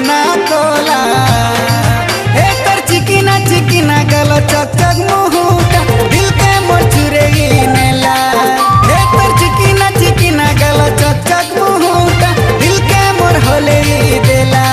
दीवाना कोला हे तर चिकिना गल चक चक मुहुटा दिल के मोर चुरे नेला हे तर चिकिना गल चक चक मुहुटा दिल के मोर होले देला।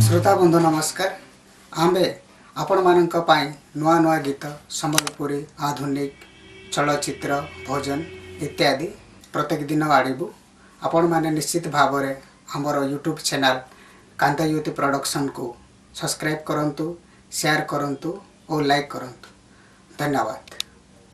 श्रोता बंधु नमस्कार। आम्बे आपण मानक पाई नुआ नुआ गीत संबलपुरी आधुनिक चलचित्र भोजन इत्यादि प्रत्येक दिन आड़बू आपण माने निश्चित भाव में आमर यूट्यूब चैनल कांता युवती प्रोडक्शन को सब्सक्राइब करंतु, शेयर करंतु और लाइक करंतु। धन्यवाद।